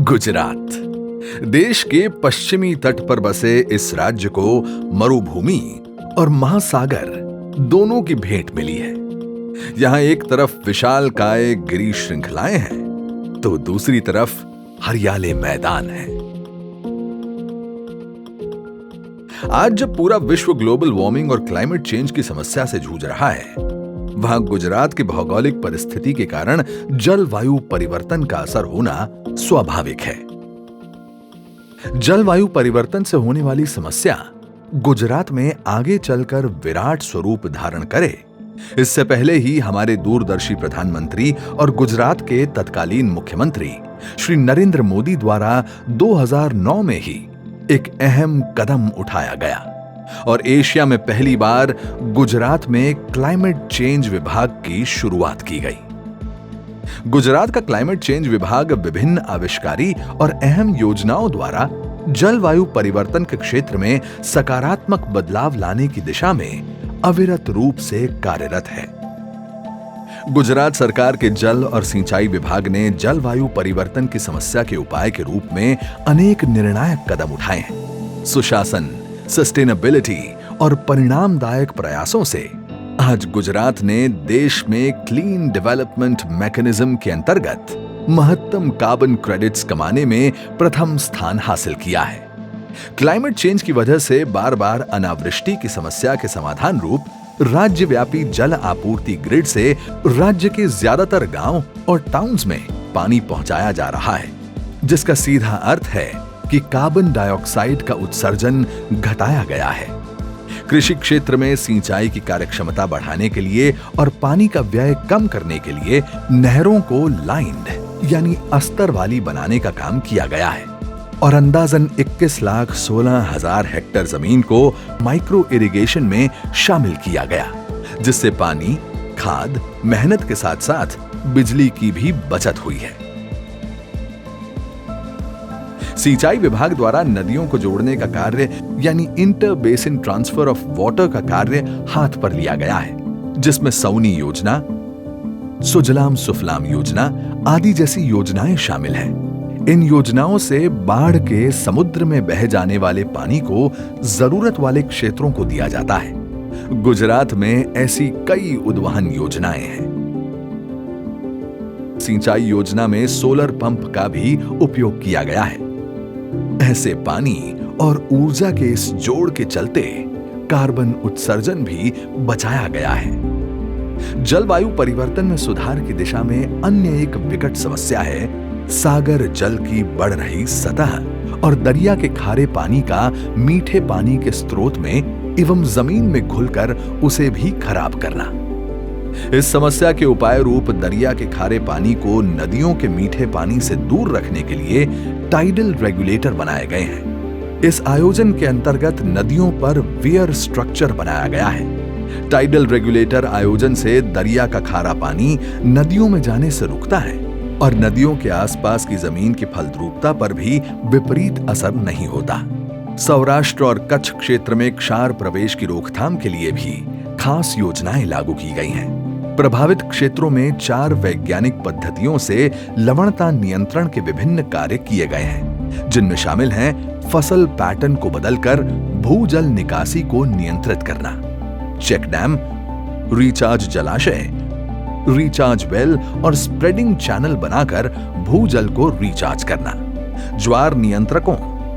गुजरात देश के पश्चिमी तट पर बसे इस राज्य को मरुभूमि और महासागर दोनों की भेंट मिली है। यहां एक तरफ विशालकाय गिरी श्रृंखलाएं हैं तो दूसरी तरफ हरियाले मैदान हैं। आज जब पूरा विश्व ग्लोबल वार्मिंग और क्लाइमेट चेंज की समस्या से जूझ रहा है, वहां गुजरात की भौगोलिक परिस्थिति के कारण जलवायु परिवर्तन का असर होना स्वाभाविक है। जलवायु परिवर्तन से होने वाली समस्या गुजरात में आगे चलकर विराट स्वरूप धारण करे, इससे पहले ही हमारे दूरदर्शी प्रधानमंत्री और गुजरात के तत्कालीन मुख्यमंत्री श्री नरेंद्र मोदी द्वारा 2009 में ही एक अहम कदम उठाया गया और एशिया में पहली बार गुजरात में क्लाइमेट चेंज विभाग की शुरुआत की गई। गुजरात का क्लाइमेट चेंज विभाग विभिन्न आविष्कारी और अहम योजनाओं द्वारा जलवायु परिवर्तन के क्षेत्र में सकारात्मक बदलाव लाने की दिशा में अविरत रूप से कार्यरत है। गुजरात सरकार के जल और सिंचाई विभाग ने जलवायु परिवर्तन की समस्या के उपाय के रूप में अनेक निर्णायक कदम उठाए हैं। सुशासन, सस्टेनेबिलिटी और परिणामदायक प्रयासों से आज गुजरात ने देश में क्लीन डेवलपमेंट मैकेनिज्म के अंतर्गत महत्तम कार्बन क्रेडिट्स कमाने में प्रथम स्थान हासिल किया है। क्लाइमेट चेंज की वजह से बार बार अनावृष्टि की समस्या के समाधान रूप राज्यव्यापी जल आपूर्ति ग्रिड से राज्य के ज्यादातर गांव और टाउन्स में पानी पहुंचाया जा रहा है, जिसका सीधा अर्थ है कि कार्बन डाइऑक्साइड का उत्सर्जन घटाया गया है। कृषि क्षेत्र में सिंचाई की कार्यक्षमता बढ़ाने के लिए और पानी का व्यय कम करने के लिए नहरों को लाइन्ड यानी अस्तर वाली बनाने का काम किया गया है और अंदाजन 21,16,000 हेक्टेयर जमीन को माइक्रो इरिगेशन में शामिल किया गया, जिससे पानी, खाद, मेहनत के साथ साथ बिजली की भी बचत हुई है। सिंचाई विभाग द्वारा नदियों को जोड़ने का कार्य यानी inter basin transfer of water का कार्य हाथ पर लिया गया है, जिसमें सौनी योजना, सुजलाम सुफलाम योजना आदि जैसी योजनाएं शामिल हैं। इन योजनाओं से बाढ़ के समुद्र में बह जाने वाले पानी को जरूरत वाले क्षेत्रों को दिया जाता है। गुजरात में ऐसी कई उद्वहन योजनाएं हैं। सिंचाई योजना में सोलर पंप का भी उपयोग किया गया है। ऐसे पानी और ऊर्जा के इस जोड़ के चलते कार्बन उत्सर्जन भी बचाया गया है। जलवायु परिवर्तन में सुधार की दिशा में अन्य एक विकट समस्या है सागर जल की बढ़ रही सतह और दरिया के खारे पानी का मीठे पानी के स्रोत में एवं जमीन में घुलकर उसे भी खराब करना। इस समस्या के उपाय रूप दरिया के खारे पानी को नदियों के मीठे पानी से दूर रखने के लिए टाइडल रेगुलेटर बनाए गए हैं। इस आयोजन के अंतर्गत नदियों पर वियर स्ट्रक्चर बनाया गया है। टाइडल रेगुलेटर आयोजन से दरिया का खारा पानी नदियों में जाने से रुकता है और नदियों के आसपास की जमीन की फलद्रुपता पर भी विपरीत असर नहीं होता। सौराष्ट्र और कच्छ क्षेत्र में क्षार प्रवेश की रोकथाम के लिए भी खास योजनाएं लागू की गई हैं। प्रभावित क्षेत्रों में 4 वैज्ञानिक पद्धतियों से लवणता नियंत्रण के विभिन्न कार्य किए गए हैं, जिनमें शामिल हैं फसल पैटर्न को बदलकर भूजल निकासी को नियंत्रित करना, चेक डैम, रिचार्ज जलाशय, रिचार्ज वेल और स्प्रेडिंग चैनल बनाकर भूजल को रिचार्ज करना, ज्वार नियंत्रकों,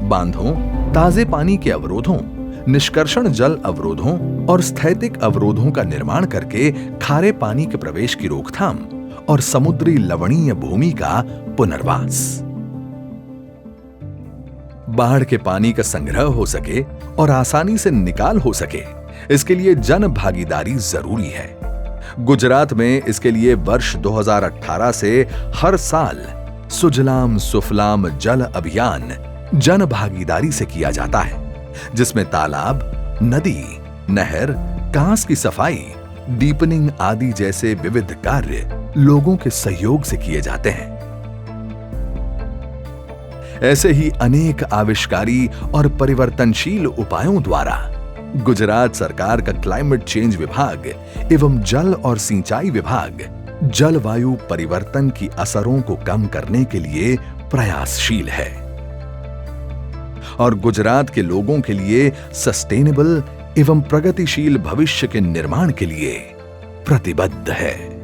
बांधों, ताजे पानी के अवरोधों, निष्कर्षण जल अवरोधों और स्थैतिक अवरोधों का निर्माण करके खारे पानी के प्रवेश की रोकथाम और समुद्री लवणीय भूमि का पुनर्वास। बाढ़ के पानी का संग्रह हो सके और आसानी से निकाल हो सके, इसके लिए जन भागीदारी जरूरी है। गुजरात में इसके लिए वर्ष 2018 से हर साल सुजलाम सुफलाम जल अभियान जन भागीदारी से किया जाता है, जिसमें तालाब, नदी, नहर, कांस की सफाई, डीपनिंग आदि जैसे विविध कार्य लोगों के सहयोग से किए जाते हैं। ऐसे ही अनेक आविष्कारी और परिवर्तनशील उपायों द्वारा गुजरात सरकार का क्लाइमेट चेंज विभाग एवं जल और सिंचाई विभाग जलवायु परिवर्तन की असरों को कम करने के लिए प्रयासशील है और गुजरात के लोगों के लिए सस्टेनेबल एवं प्रगतिशील भविष्य के निर्माण के लिए प्रतिबद्ध है।